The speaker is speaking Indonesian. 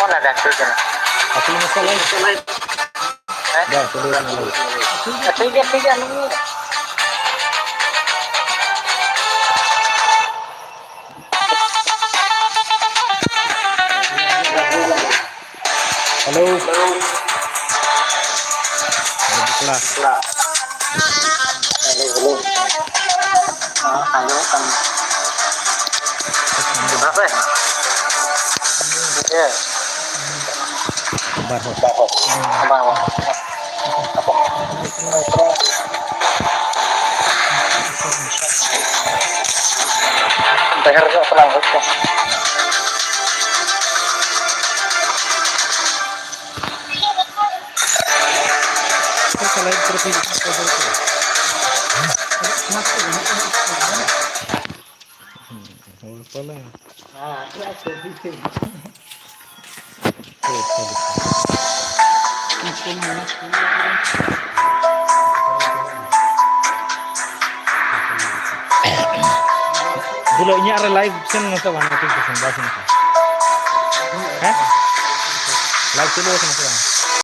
Mana dah tu je. Aku masalah itu. Dah, sudah malu. Tiga ni. Halo. Kelas. Hello. Halo kan. Apa? Ya. Baru. Apa? Bayar kok terang kok. Kalau terpilih boleh. Nah, ya terpilih. Dulu ini ada live sen nggak tahu mana tuh sen bahasa. Hah? Live dulu sama